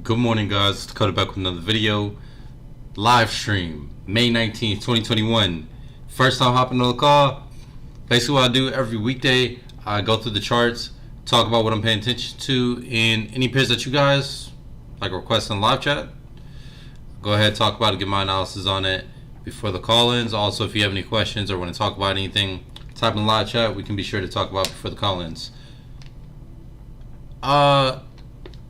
Good morning, guys. It's Dakota back with another video. Live stream, May 19th, 2021. First time hopping on the call. Basically what I do every weekday, I go through the charts, talk about what I'm paying attention to in any pairs that you guys like request in live chat. Go ahead, talk about it, get my analysis on it before the call-ins. Also, if you have any questions or want to talk about anything, type in live chat. We can be sure to talk about it before the call-ins.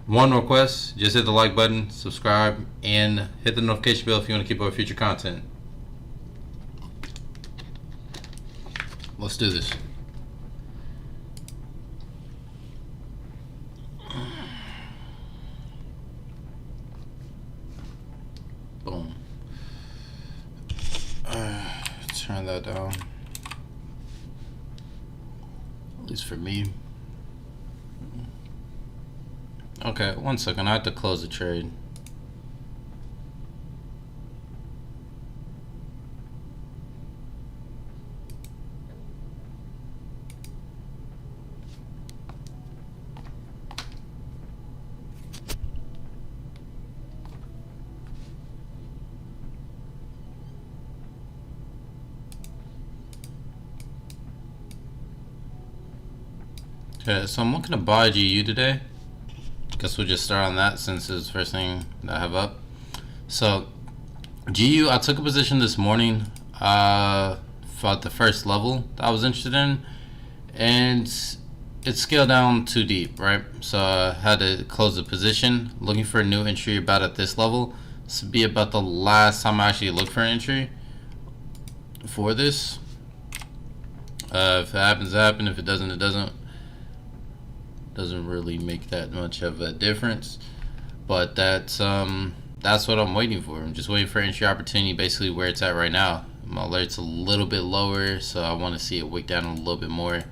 One request, just hit the like button, subscribe, and hit the notification bell if you want to keep up with future content. Let's do this. Boom. Turn that down. At least for me. Okay, 1 second. I have to close the trade. Okay, so I'm looking to buy GU today. Guess we'll just start on that since it's the first thing that I have up. So GU, I took a position this morning for the first level that I was interested in, and it scaled down too deep, right? So I had to close the position. Looking for a new entry about at this level. This would be about the last time I actually looked for an entry for this. If it happens, it happens. If it doesn't, it doesn't. Doesn't really make that much of a difference, but that's what I'm waiting for. I'm just waiting for entry opportunity, basically where it's at right now. My alert's a little bit lower, so I want to see it wick down a little bit more.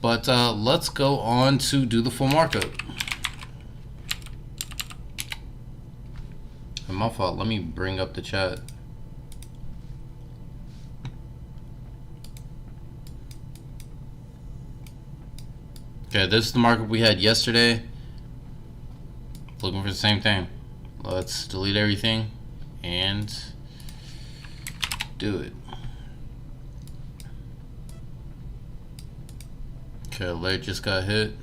But let's go on to do the full markup. And my fault. Let me bring up the chat. Okay, this is the market we had yesterday. Looking for the same thing. Let's delete everything and do it. Okay, alert just got hit.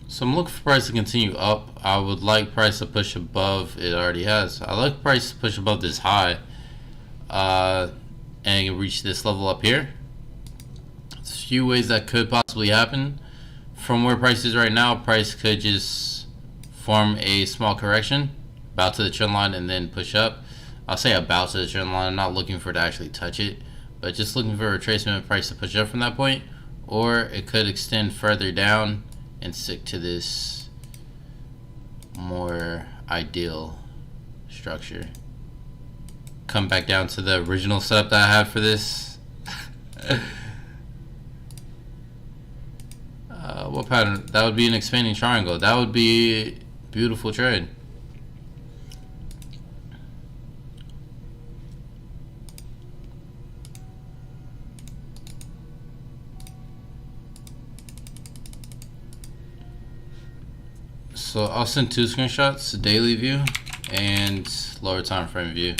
So I'm looking for price to continue up. I would like price to push above. It already has. I like price to push above this high and reach this level up here. There's a few ways that could possibly happen. From where price is right now, price could just form a small correction, bow to the trend line, and then push up. I'll say about to the trend line. I'm not looking for it to actually touch it, but just looking for a retracement of price to push up from that point. Or it could extend further down and stick to this more ideal structure. Come back down to the original setup that I have for this. What pattern? That would be an expanding triangle. That would be a beautiful trade. So I'll send two screenshots, daily view and lower time frame view.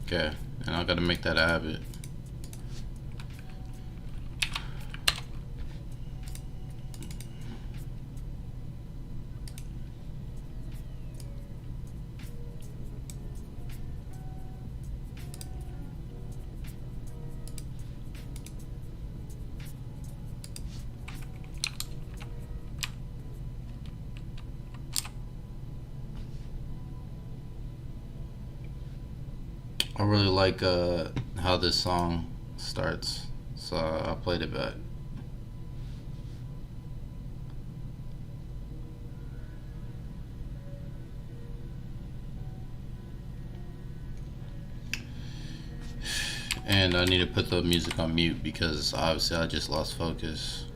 Okay, and I gotta make that a habit. I really like how this song starts, so I played it back. And I need to put the music on mute because obviously I just lost focus.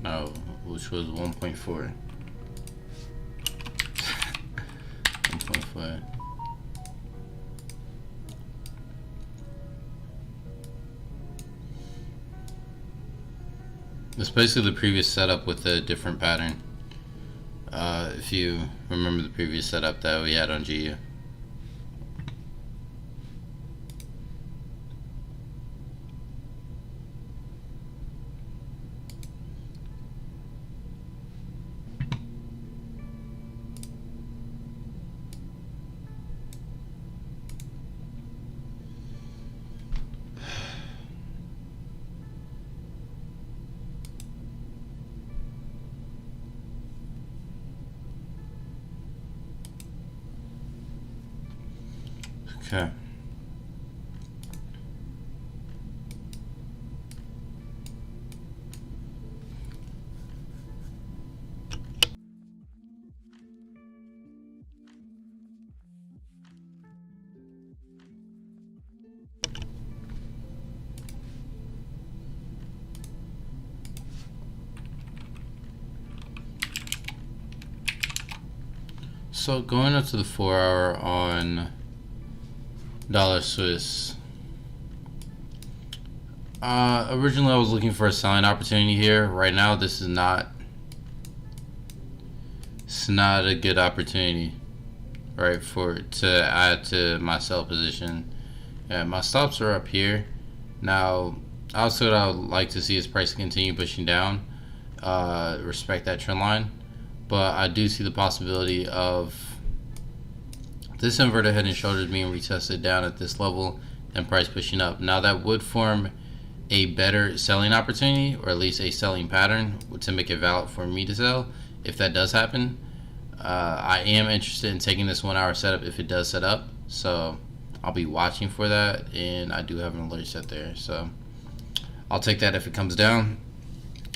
Oh, which was 1.4. 1.4. It's basically the previous setup with a different pattern. If you remember the previous setup that we had on GU. Okay. So going up to the 4-hour on dollar Swiss. Originally I was looking for a selling opportunity here. Right now this is not a good opportunity, right, to add to my sell position. Yeah, my stops are up here. Now also what I would like to see is price continue pushing down, respect that trend line, but I do see the possibility of this inverted head and shoulders being retested down at this level and price pushing up. Now that would form a better selling opportunity, or at least a selling pattern to make it valid for me to sell. If that does happen, I am interested in taking this 1-hour setup if it does set up. So I'll be watching for that, and I do have an alert set there. So I'll take that if it comes down.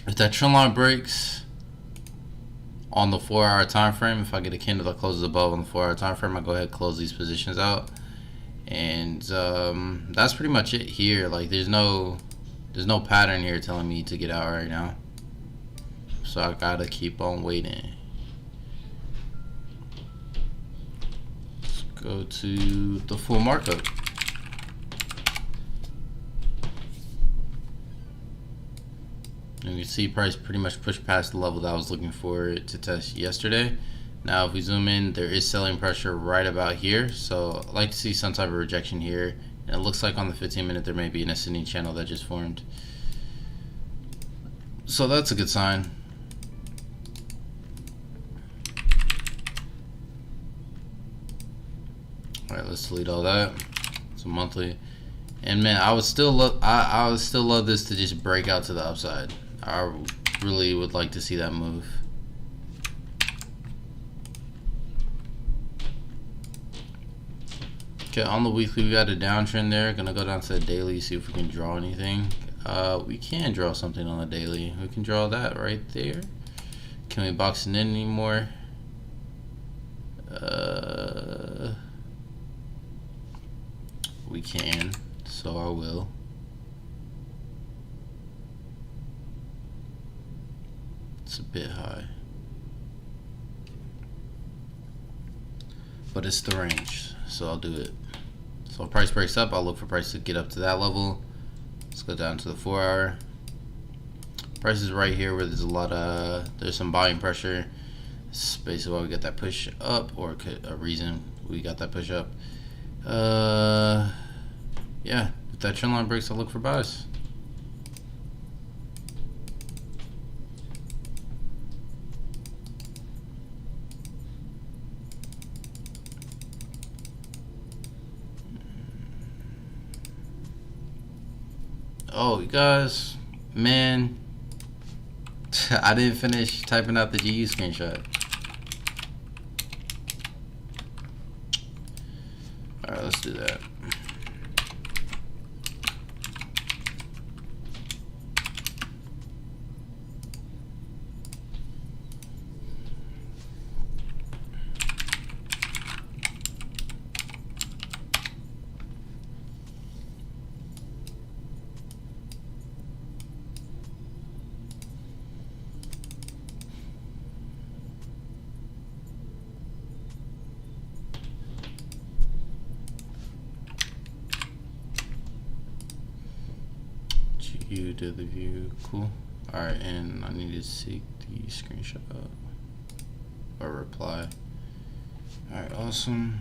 If that trend line breaks on the 4-hour time frame, if I get a candle that closes above on the 4-hour time frame, I'll go ahead and close these positions out. And that's pretty much it here. Like there's no pattern here telling me to get out right now, so I gotta keep on waiting. Let's go to the full markup. And you can see price pretty much pushed past the level that I was looking for it to test yesterday. Now if we zoom in, there is selling pressure right about here, so I'd like to see some type of rejection here, and it looks like on the 15-minute there may be an ascending channel that just formed, so that's a good sign. Alright, let's delete all that. It's a monthly. And man, I would still love this to just break out to the upside. I really would like to see that move. Okay, on the weekly we got a downtrend there. Gonna go down to the daily, see if we can draw anything. We can draw something on the daily. We can draw that right there. Can we box it in anymore? We can, so I will. It's a bit high, but it's the range, so I'll do it. So if price breaks up, I'll look for price to get up to that level. Let's go down to the 4-hour. Price is right here where there's a lot of, there's some buying pressure. This is basically why we got that push up, or a reason we got that push up. Yeah, if that trend line breaks, I'll look for buys. Oh, you guys, man, I didn't finish typing out the GU screenshot. All right, let's do that. You did the view, cool. Alright, and I need to seek the screenshot or reply. Alright, awesome.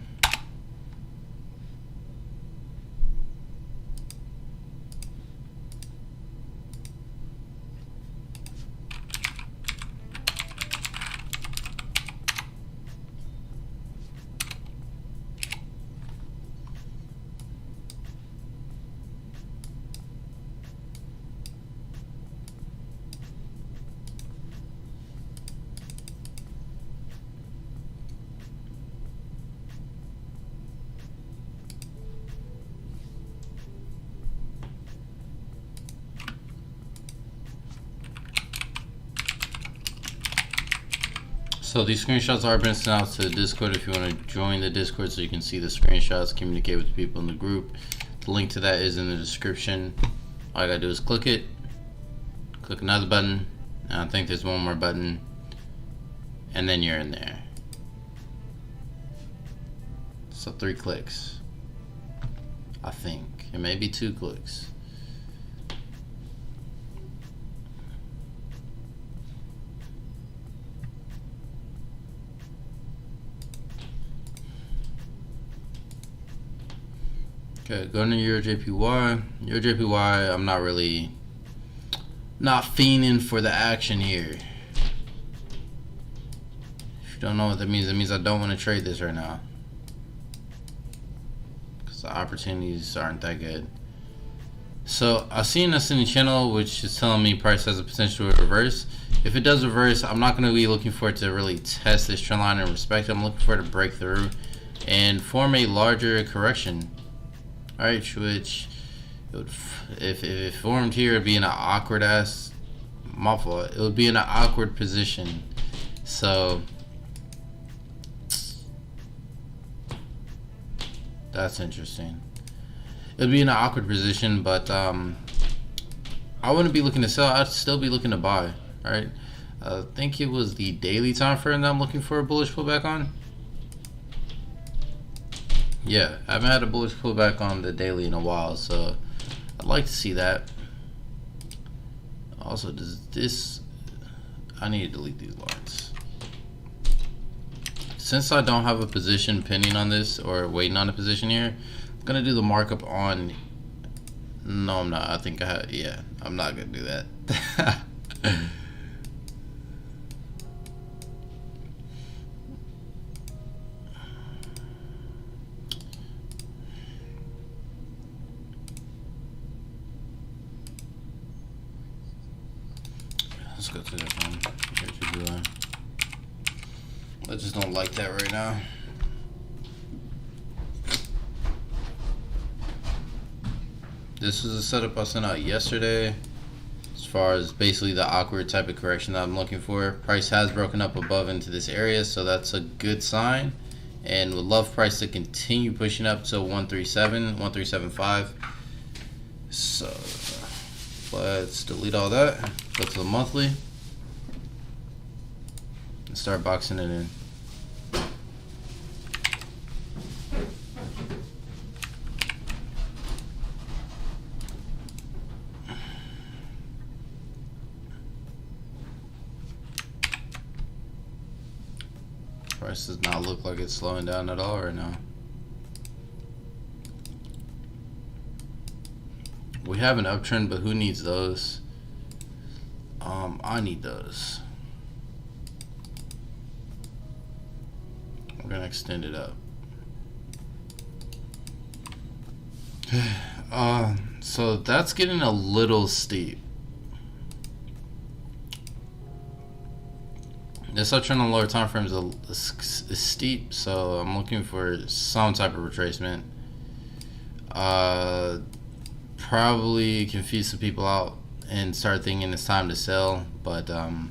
So these screenshots are being sent out to the Discord if you want to join the Discord so you can see the screenshots, communicate with the people in the group. The link to that is in the description. All I gotta do is click it, click another button, and I think there's one more button, and then you're in there. So 3 clicks. I think. It may be 2 clicks. Okay, going to EURJPY. EURJPY, I'm not fiending for the action here. If you don't know what that means I don't want to trade this right now, because the opportunities aren't that good. So I've seen this in the channel, which is telling me price has a potential to reverse. If it does reverse, I'm not going to be looking for it to really test this trend line and respect it. I'm looking for it to break through and form a larger correction. Alright, which if it formed here, it'd be in an awkward ass, my fault, it would be in an awkward position. So that's interesting. It'd be in an awkward position, but I wouldn't be looking to sell. I'd still be looking to buy. Alright, I think it was the daily time frame that I'm looking for a bullish pullback on. Yeah, I haven't had a bullish pullback on the daily in a while, so I'd like to see that. Also, does this, I need to delete these lines. since I don't have a position pending on this or waiting on a position here, I'm gonna do the markup on. No, I'm not. I think I have. Yeah, I'm not gonna do that. Let's go to this one. I just don't like that right now. This was a setup I sent out yesterday as far as basically the awkward type of correction that I'm looking for. Price has broken up above into this area, so that's a good sign. And would love price to continue pushing up to 137, 1375. So let's delete all that. Go to the monthly and start boxing it in. Price does not look like it's slowing down at all right now. We have an uptrend, but who needs those? I need those. We're gonna extend it up. So that's getting a little steep. This uptrend on lower time frames is steep, so I'm looking for some type of retracement. Probably confuse some people out and start thinking it's time to sell, but I'll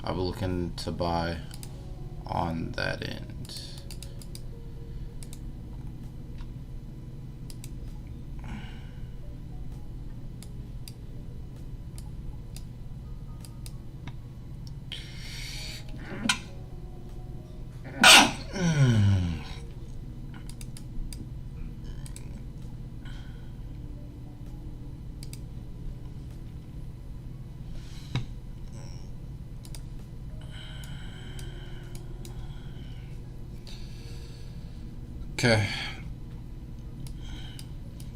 be looking to buy on that end. Okay,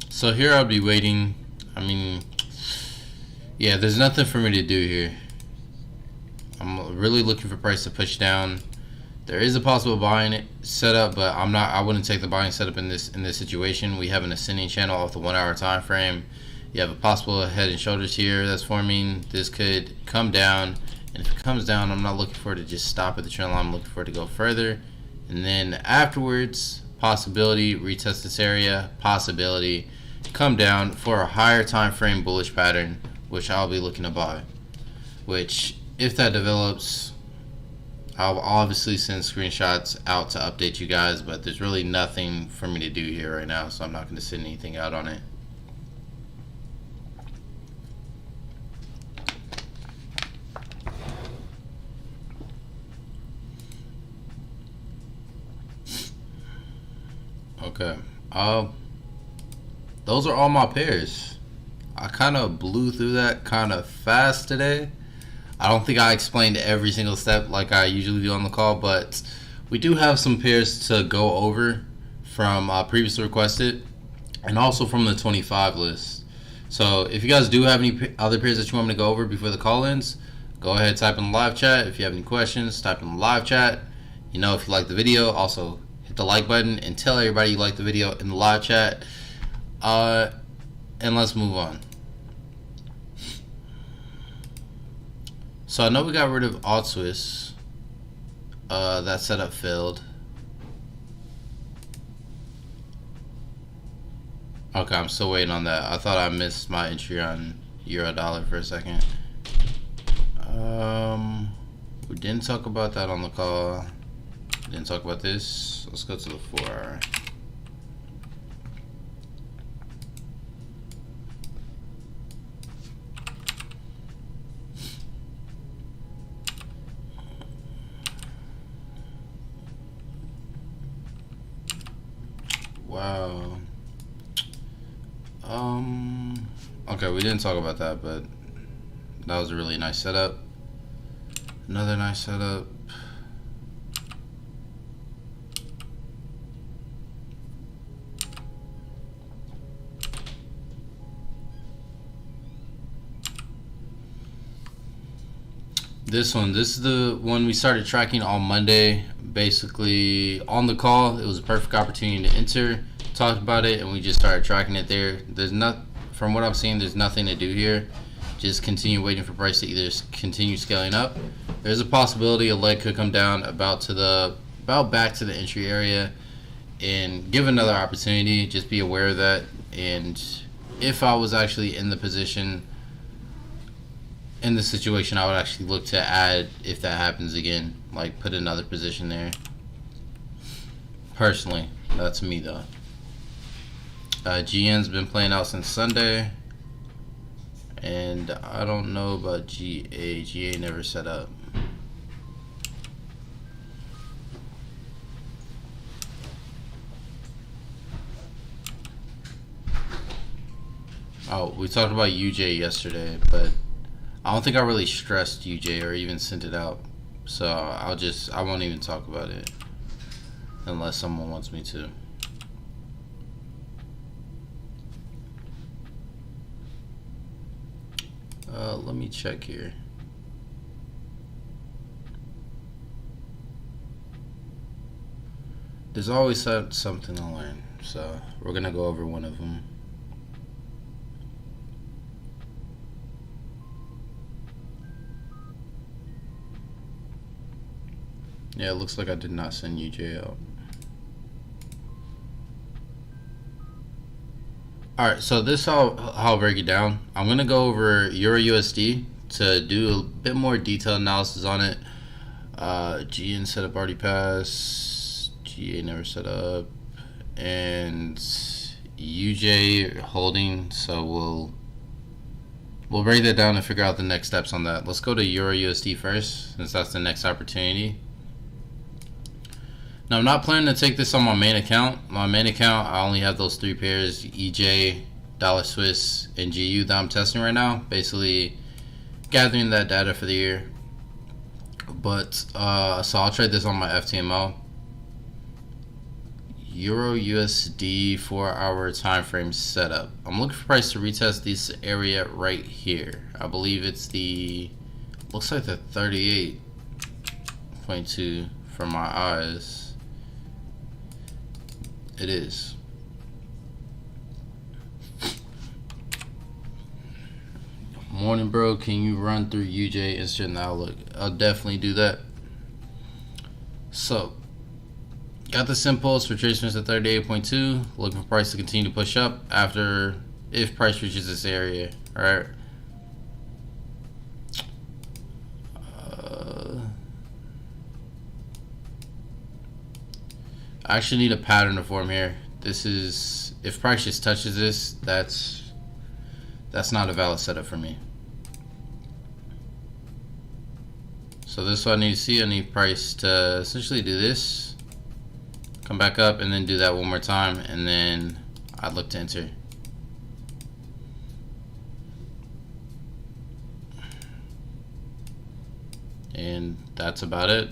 so here I'll be waiting. I mean, yeah, there's nothing for me to do here. I'm really looking for price to push down. There is a possible buying setup, but I wouldn't take the buying setup in this situation. We have an ascending channel off the 1 hour time frame. You have a possible head and shoulders here that's forming. This could come down, and if it comes down, I'm not looking for it to just stop at the trend line. I'm looking for it to go further, and then afterwards, possibility retest this area, possibility come down for a higher time frame bullish pattern, which I'll be looking to buy. Which, if that develops, I'll obviously send screenshots out to update you guys, but there's really nothing for me to do here right now, so I'm not going to send anything out on it. Okay, those are all my pairs. I kind of blew through that kind of fast today. I don't think I explained every single step like I usually do on the call, but we do have some pairs to go over from previously requested and also from the 25 list. So if you guys do have any other pairs that you want me to go over before the call-ins, go ahead, type in the live chat. If you have any questions, type in the live chat. You know, if you like the video, also hit the like button and tell everybody you like the video in the live chat. And let's move on. So I know we got rid of Alt Swiss. That setup failed. Okay, I'm still waiting on that. I thought I missed my entry on Euro dollar for a second. We didn't talk about that on the call. Didn't talk about this. Let's go to the 4 hour. Wow. Okay, we didn't talk about that, but that was a really nice setup. Another nice setup. This is the one we started tracking on Monday. Basically, on the call, it was a perfect opportunity to enter. Talked about it, and we just started tracking it there. There's not, from what I'm seeing, there's nothing to do here. Just continue waiting for price to either continue scaling up. There's a possibility a leg could come down about back to the entry area and give another opportunity. Just be aware of that. And if I was actually in the position, in the situation, I would actually look to add if that happens again, like put another position there. Personally, that's me though. GN's been playing out since Sunday, and I don't know about GA. GA never set up. Oh, we talked about UJ yesterday, but I don't think I really stressed UJ or even sent it out. So I won't even talk about it unless someone wants me to. Let me check here. There's always something to learn, so we're gonna go over one of them. Yeah, it looks like I did not send UJ out. Alright, so this how I'll break it down. I'm gonna go over EURUSD to do a bit more detailed analysis on it. GN setup already passed, GA never set up, and UJ holding, so we'll break that down and figure out the next steps on that. Let's go to EURUSD first, since that's the next opportunity. Now, I'm not planning to take this on my main account. My main account, I only have those three pairs, EJ, Dollar Swiss, and GU that I'm testing right now. Basically, gathering that data for the year. But, so I'll trade this on my FTMO. EURUSD 4-hour time frame setup. I'm looking for price to retest this area right here. I believe it's looks like the 38.2 from my eyes. It is. Morning, bro. Can you run through UJ Instant Outlook? I'll definitely do that. So, got the impulse for retracements at 38.2. Looking for price to continue to push up if price reaches this area. All right. I actually need a pattern to form here. This is, if price just touches this, that's not a valid setup for me. So this is what I need to see. I need price to essentially do this, come back up, and then do that one more time, and then I'd look to enter. And that's about it.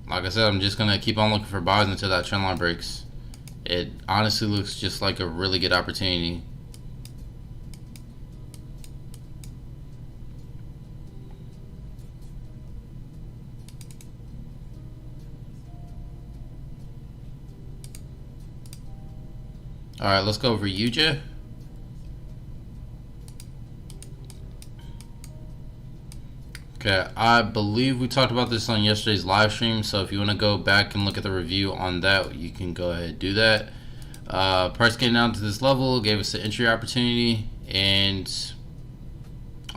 Like I said, I'm just going to keep on looking for buys until that trend line breaks. It honestly looks just like a really good opportunity. Alright, let's go over UJ. Okay, I believe we talked about this on yesterday's live stream, so if you want to go back and look at the review on that, you can go ahead and do that. Price getting down to this level gave us the entry opportunity, and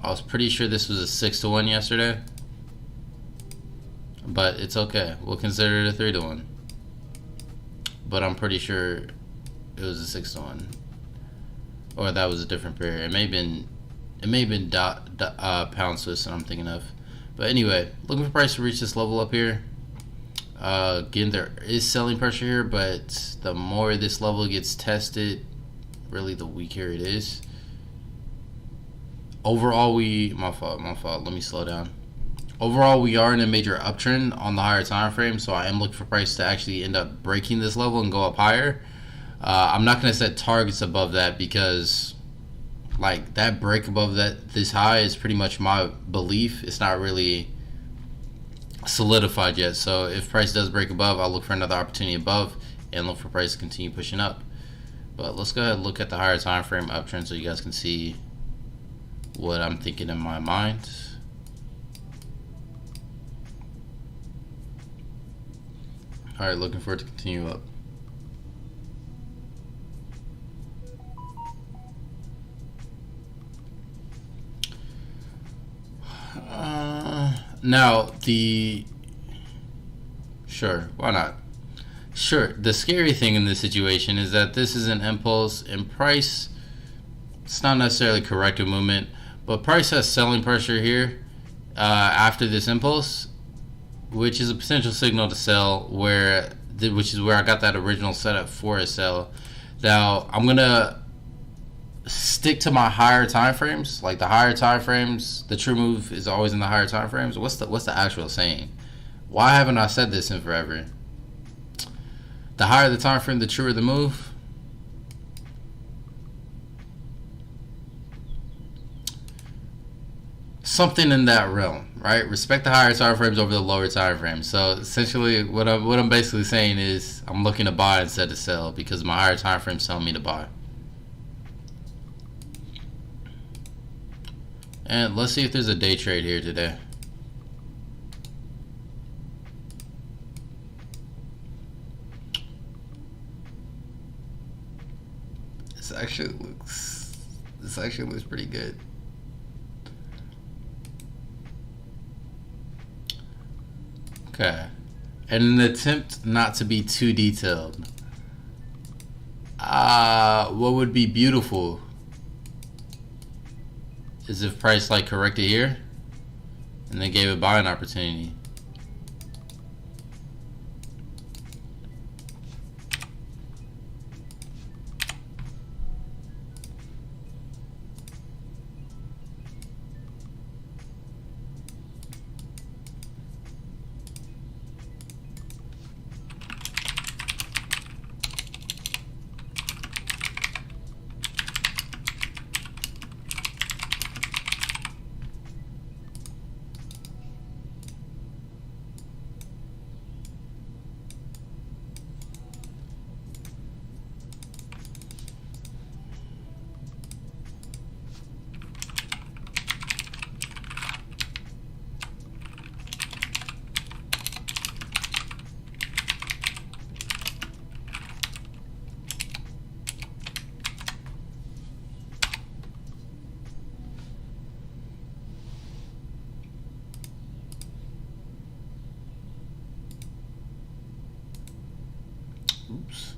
I was pretty sure this was a 6-to-1 yesterday, but it's okay. We'll consider it a 3-to-1, but I'm pretty sure it was a 6-to-1, or that was a different pair. It may have been pound Swiss that I'm thinking of. But anyway, looking for price to reach this level up here. Again, there is selling pressure here, but the more this level gets tested, really the weaker it is. Overall, my fault. Let me slow down. Overall, we are in a major uptrend on the higher time frame, so I am looking for price to actually end up breaking this level and go up higher. I'm not going to set targets above that because like that break above this high is pretty much my belief. It's not really solidified yet. So if price does break above, I'll look for another opportunity above and look for price to continue pushing up. But let's go ahead and look at the higher time frame uptrend so you guys can see what I'm thinking in my mind. Alright, looking for it to continue up. Now sure, why not? Sure, the scary thing in this situation is that this is an impulse in price. It's not necessarily corrective movement, but price has selling pressure here after this impulse, which is a potential signal to sell, which is where I got that original setup for a sell. Now I'm gonna stick to my higher time frames. Like the higher time frames, the true move is always in the higher time frames. What's the actual saying? Why haven't I said this in forever? The higher the time frame, the truer the move. Something in that realm, right? Respect the higher time frames over the lower time frames. So essentially, what I'm basically saying is I'm looking to buy instead of sell because my higher time frames tell me to buy. And let's see if there's a day trade here today. This actually looks pretty good. Okay. In an attempt not to be too detailed, what would be beautiful is if price like corrected here and they gave a buying opportunity. Oops.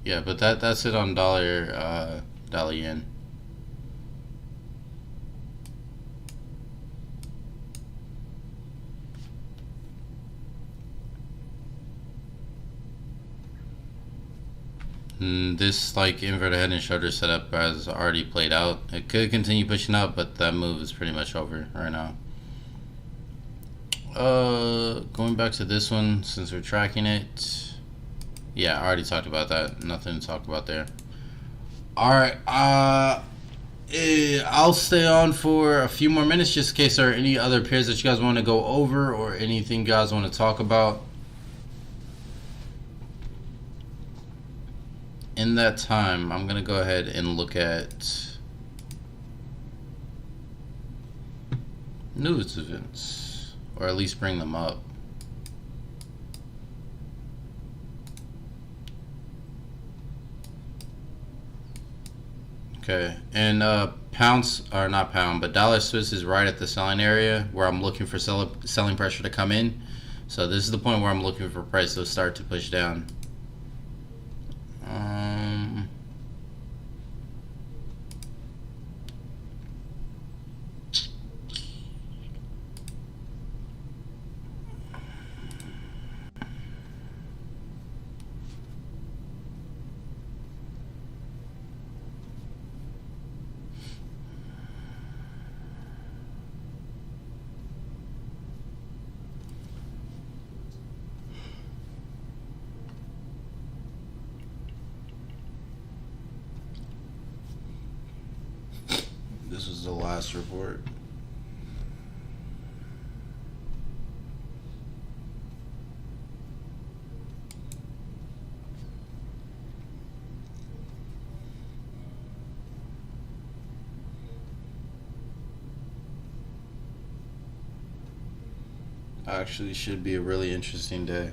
Yeah, but that's it on dollar yen. This like inverted head and shoulder setup has already played out. It could continue pushing up, but that move is pretty much over right now. Going back to this one since we're tracking it. Yeah, I already talked about that. Nothing to talk about there. Alright, I'll stay on for a few more minutes just in case there are any other pairs that you guys want to go over or anything you guys want to talk about. In that time, I'm going to go ahead and look at news events, or at least bring them up. Okay, and pounds, or not pound, but dollar Swiss is right at the selling area where I'm looking for selling pressure to come in. So this is the point where I'm looking for price to start to push down. This was the last report. actually should be a really interesting day.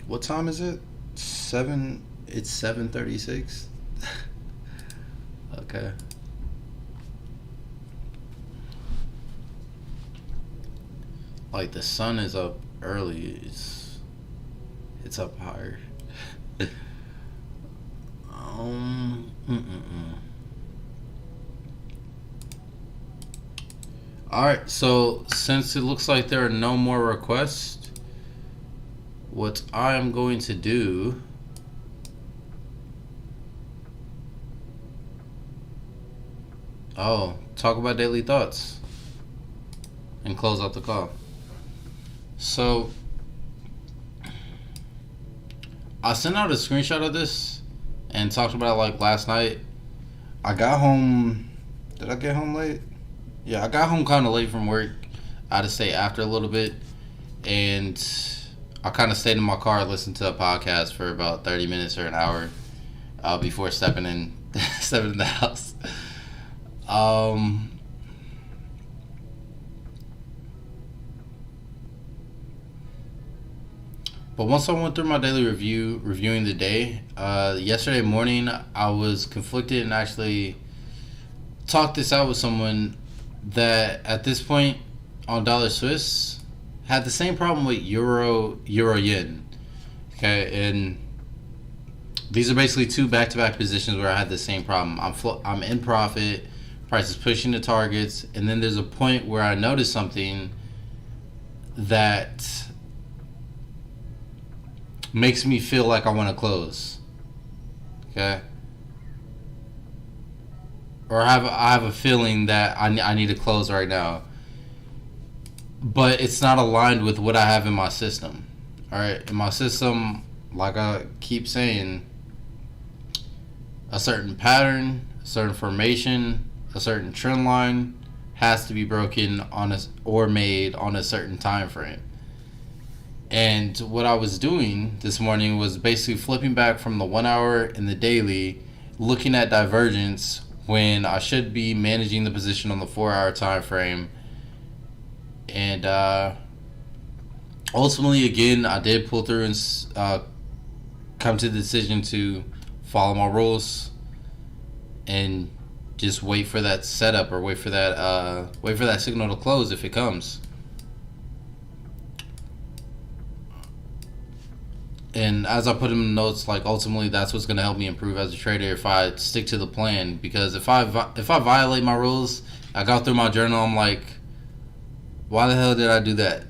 What time is it? 7. It's 7:36. Okay. Like the sun is up early. It's up higher. Alright, so since it looks like there are no more requests, what I am going to do talk about daily thoughts and close out the call. So I sent out a screenshot of this and talked about it like last night. I got home. Did I get home late? Yeah, I got home kind of late from work. I had to stay after a little bit, and I kind of stayed in my car, listened to a podcast for about 30 minutes or an hour before stepping in the house. But once I went through my daily reviewing the day, yesterday morning I was conflicted and actually talked this out with someone that at this point on dollar Swiss had the same problem with euro yen. Okay, and these are basically two back-to-back positions where I had the same problem. I'm in profit, price is pushing the targets, and then there's a point where I noticed something that makes me feel like I want to close. Okay, or I have a feeling that I need to close right now, but it's not aligned with what I have in my system. All right, in my system, like I keep saying, a certain pattern, a certain formation, a certain trend line has to be broken on or made on a certain time frame. And what I was doing this morning was basically flipping back from the 1 hour and the daily, looking at divergence when I should be managing the position on the 4 hour time frame. And ultimately, again, I did pull through and come to the decision to follow my rules and just wait for that setup, or wait for that signal to close if it comes. And as I put in the notes, like ultimately that's what's going to help me improve as a trader if I stick to the plan. Because if I violate my rules, I go through my journal, I'm like, why the hell did I do that?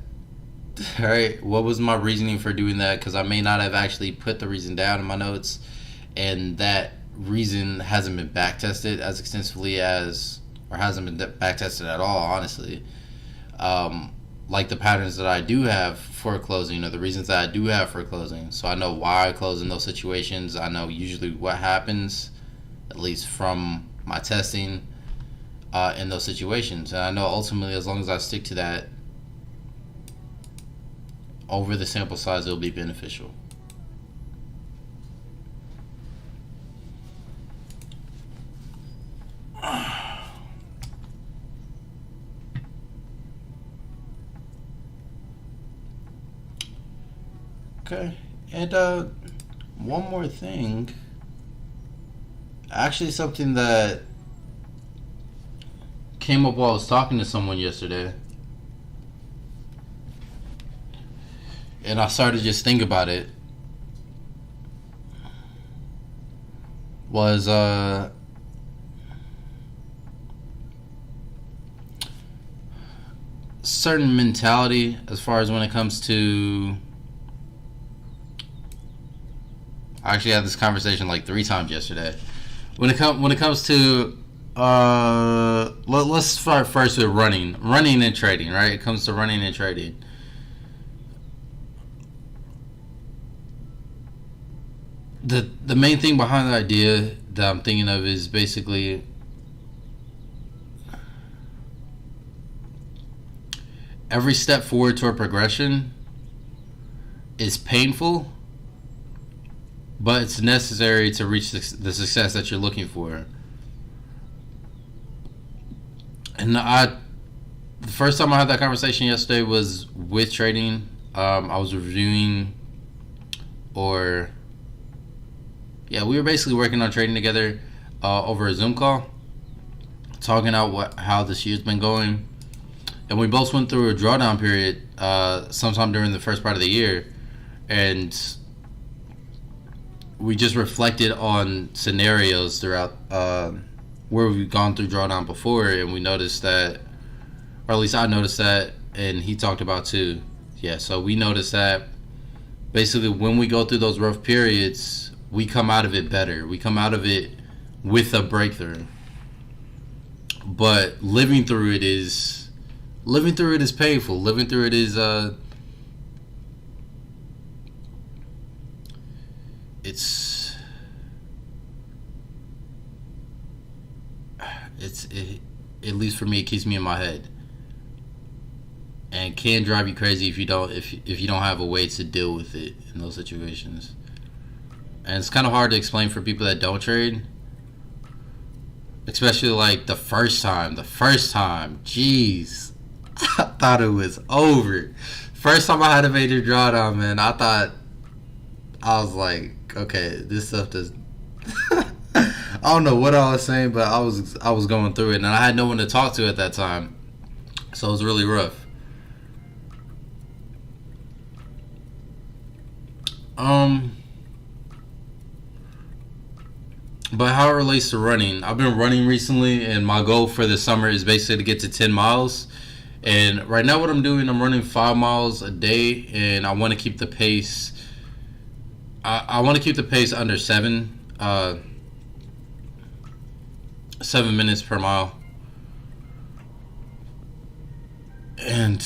All right, what was my reasoning for doing that? Because I may not have actually put the reason down in my notes, and that reason hasn't been back tested as extensively as, or hasn't been back tested at all, honestly. Like the patterns that I do have for closing, or the reasons that I do have for closing. So I know why I close in those situations. I know usually what happens, at least from my testing in those situations. And I know ultimately, as long as I stick to that over the sample size, it'll be beneficial. Okay, and one more thing, actually something that came up while I was talking to someone yesterday, and I started to just think about it, was certain mentality as far as when it comes to, I actually had this conversation like 3 times yesterday. When it comes to let's start first with running and trading, right? It comes to running and trading. The main thing behind the idea that I'm thinking of is basically every step forward toward progression is painful, but it's necessary to reach the success that you're looking for. And The first time I had that conversation yesterday was with trading. I was reviewing, or yeah, we were basically working on trading together over a Zoom call, talking out how this year's been going, and we both went through a drawdown period sometime during the first part of the year, and we just reflected on scenarios throughout where we've gone through drawdown before, and we noticed that, or at least I noticed that, and he talked about too. Yeah, so we noticed that basically when we go through those rough periods, we come out of it better. We come out of it with a breakthrough. But living through it is painful. Living through it is at least for me, it keeps me in my head, and can drive you crazy if you don't have a way to deal with it in those situations. And it's kind of hard to explain for people that don't trade, especially like the first time. Jeez, I thought it was over. First time I had a major drawdown, man, I was like, okay, this stuff does. I don't know what I was saying, but I was going through it, and I had no one to talk to at that time, so it was really rough. But how it relates to running, I've been running recently, and my goal for the summer is basically to get to 10 miles. And right now what I'm doing, I'm running 5 miles a day, and I want to keep the pace. I want to keep the pace under 7 minutes per mile. And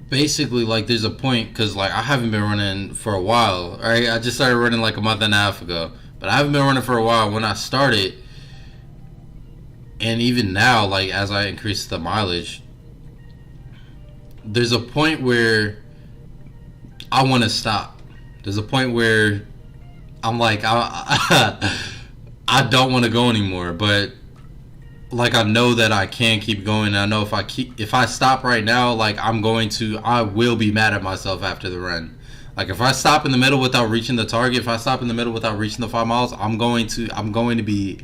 basically, like, there's a point, because like I haven't been running for a while, right? I just started running like a month and a half ago, but I haven't been running for a while when I started. And even now, like, as I increase the mileage, there's a point where I want to stop. There's a point where I'm like, I don't want to go anymore, but like I know that I can keep going. I know if I stop right now, like I will be mad at myself after the run. Like if I stop in the middle without reaching the target, if I stop in the middle without reaching the 5 miles, I'm going to be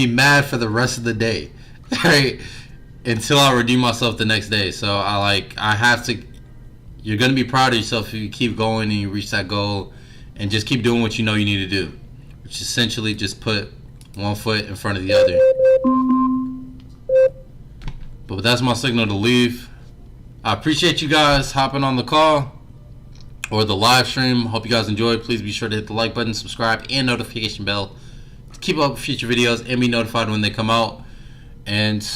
mad for the rest of the day, right? Until I redeem myself the next day. So I have to. You're gonna be proud of yourself if you keep going and you reach that goal, and just keep doing what you know you need to do, which is essentially just put one foot in front of the other. But that's my signal to leave. I appreciate you guys hopping on the call or the live stream. Hope you guys enjoyed. Please be sure to hit the like button, subscribe, and notification bell to keep up with future videos and be notified when they come out. And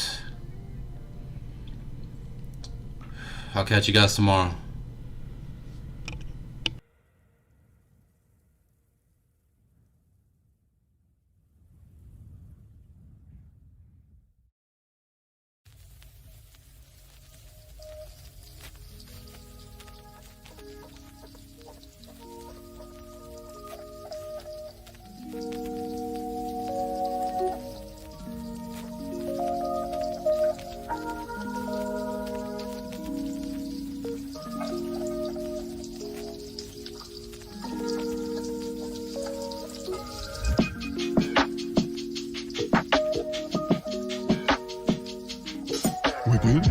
I'll catch you guys tomorrow. We good?